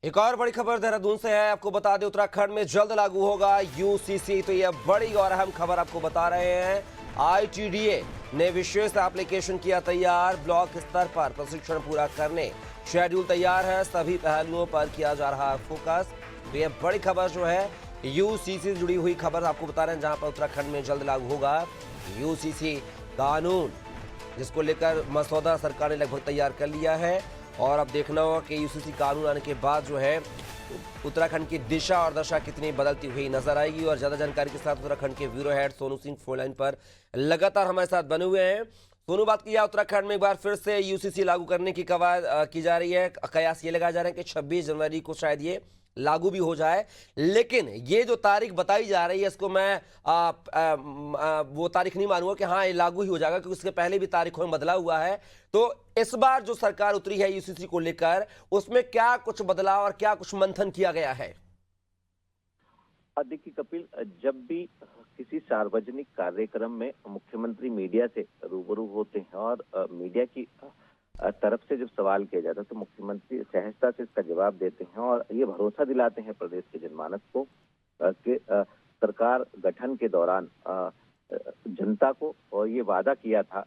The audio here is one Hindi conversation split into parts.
एक और बड़ी खबर देहरादून से है। आपको बता दें, उत्तराखंड में जल्द लागू होगा यूसीसी। तो यह बड़ी और अहम खबर आपको बता रहे हैं। आईटीडीए ने विशेष एप्लीकेशन किया तैयार। ब्लॉक स्तर पर प्रशिक्षण पूरा करने शेड्यूल तैयार है। सभी पहलुओं पर किया जा रहा है फोकस। तो यह बड़ी खबर जो है यूसीसी से जुड़ी हुई खबर आपको बता रहे हैं, जहां पर उत्तराखंड में जल्द लागू होगा यूसीसी कानून, जिसको लेकर मसौदा सरकार ने लगभग तैयार कर लिया है। और अब देखना होगा कि यूसीसी कानून आने के बाद जो है उत्तराखंड की दिशा और दशा कितनी बदलती हुई नजर आएगी। और ज्यादा जानकारी के साथ उत्तराखंड के bureau head Sonu Singh phone line पर लगातार हमारे साथ बने हुए हैं। सोनू, बात किया उत्तराखंड में एक बार फिर से यूसीसी लागू करने की कवायद की जा रही है। कयास ये लगाया जा रहा है कि 26 जनवरी को शायद ये लागू भी हो जाए, लेकिन ये जो तारीख बताई जा रही है इसको मैं वो तारीख नहीं मानूंगा कि हाँ ये लागू ही हो जाएगा, क्योंकि इसके पहले भी तारीखों में बदलाव हुआ है। तो इस बार जो सरकार उतरी है यूसीसी को लेकर, उसमें क्या कुछ बदलाव और क्या कुछ मंथन किया गया है? देखिए कपिल, जब भी किसी सार्वजनिक कार्यक्रम में मुख्यमंत्री मीडिया से रूबरू होते हैं और मीडिया की तरफ से जब सवाल किया जाता है तो मुख्यमंत्री सहजता से इसका जवाब देते हैं और ये भरोसा दिलाते हैं प्रदेश के जनमानस को कि सरकार गठन के दौरान जनता को और ये वादा किया था।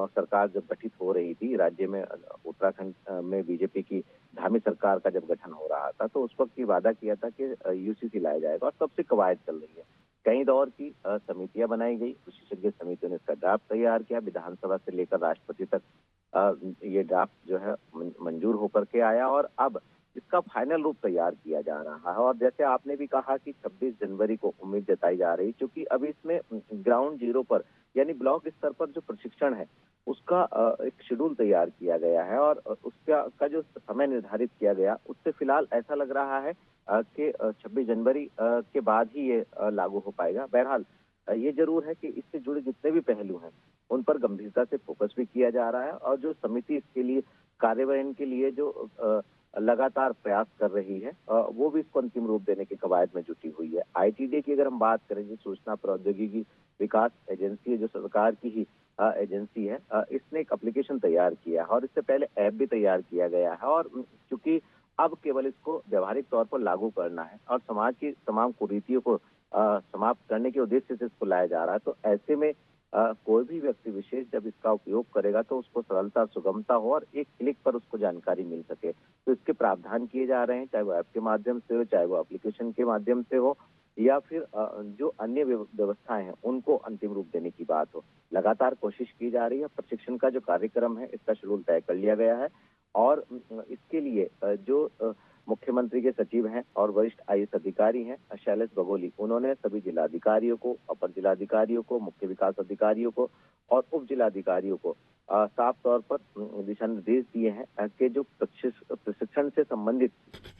सरकार जब गठित हो रही थी राज्य में, उत्तराखंड में बीजेपी की धामी सरकार का जब गठन हो रहा था, तो उस वक्त ये वादा किया था कि यूसीसी लाया जाएगा और तब से कवायद चल रही है। कई दौर की समितियां बनाई गई, विशेषज्ञ समितियों ने इसका ड्राफ्ट तैयार किया, विधानसभा से लेकर राष्ट्रपति तक ये ड्राफ्ट जो है मंजूर होकर के आया और अब इसका फाइनल रूप तैयार किया जा रहा है। और जैसे आपने भी कहा कि 26 जनवरी को उम्मीद जताई जा रही, क्योंकि अभी इसमें ग्राउंड जीरो पर यानी ब्लॉक स्तर पर जो प्रशिक्षण है उसका एक शेड्यूल तैयार किया गया है और उसका जो समय निर्धारित किया गया उससे फिलहाल ऐसा लग रहा है कि 26 जनवरी के बाद ही ये लागू हो पाएगा। बहरहाल ये जरूर है कि इससे जुड़े जितने भी पहलू हैं उन पर गंभीरता से फोकस भी किया जा रहा है और जो समिति इसके लिए कार्यान्वयन के लिए जो लगातार प्रयास कर रही है वो भी इसको अंतिम रूप देने की कवायद में जुटी हुई है। आईटीडी की अगर हम बात करें, जो सूचना प्रौद्योगिकी विकास एजेंसी है, जो सरकार की ही एजेंसी है, इसने एक एप्लीकेशन तैयार किया है और इससे पहले ऐप भी तैयार किया गया है। और चूंकि अब केवल इसको व्यवहारिक तौर पर लागू करना है और समाज की तमाम कुरीतियों को समाप्त करने के उद्देश्य से इसको लाया जा रहा है, तो ऐसे में कोई भी व्यक्ति विशेष जब इसका उपयोग करेगा तो उसको सरलता सुगमता हो और एक क्लिक पर उसको जानकारी मिल सके। तो इसके प्रावधान किए जा रहे हैं, चाहे वो ऐप के माध्यम से हो, चाहे वो एप्लीकेशन के माध्यम से हो, या फिर जो अन्य व्यवस्थाएं हैं उनको अंतिम रूप देने की बात हो। लगातार कोशिश की जा रही है। प्रशिक्षण का जो कार्यक्रम है इसका शेड्यूल तय कर लिया गया है और इसके लिए जो मुख्यमंत्री के सचिव हैं और वरिष्ठ आईएएस अधिकारी हैं शैलेश बगोली, उन्होंने सभी जिलाधिकारियों को, अपर जिलाधिकारियों को, मुख्य विकास अधिकारियों को और उप जिलाधिकारियों को साफ तौर पर दिशा निर्देश दिए हैं कि जो प्रशिक्षण से संबंधित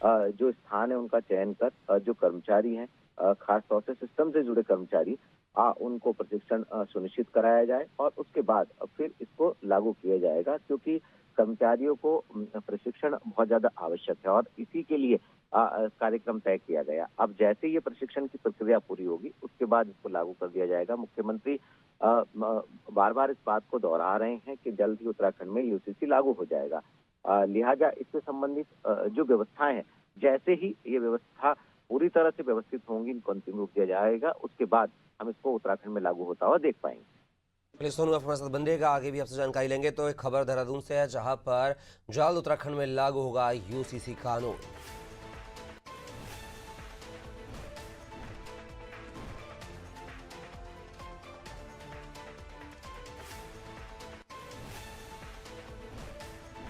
जो स्थान है उनका चयन कर जो कर्मचारी हैं, खास तौर से सिस्टम से जुड़े कर्मचारी, उनको प्रशिक्षण सुनिश्चित कराया जाए और उसके बाद फिर इसको लागू किया जाएगा, क्योंकि कर्मचारियों को प्रशिक्षण बहुत ज्यादा आवश्यक है और इसी के लिए कार्यक्रम तय किया गया। अब जैसे ये प्रशिक्षण की प्रक्रिया पूरी होगी उसके बाद इसको लागू कर दिया जाएगा। मुख्यमंत्री बार बार इस बात को दोहरा रहे हैं कि जल्द ही उत्तराखंड में यूसीसी लागू हो जाएगा। लिहाजा इससे संबंधित जो व्यवस्थाएं हैं, जैसे ही ये व्यवस्था पूरी तरह से व्यवस्थित होंगी, इनको अंतिम रूप दिया जाएगा, उसके बाद हम इसको उत्तराखंड में लागू होता हुआ देख पाएंगे। प्लीज सोनू, आप हमारे साथ बनिएगा, आगे भी आपसे जानकारी लेंगे। तो एक खबर देहरादून से है, जहां पर जल्द उत्तराखंड में लागू होगा यूसीसी कानून।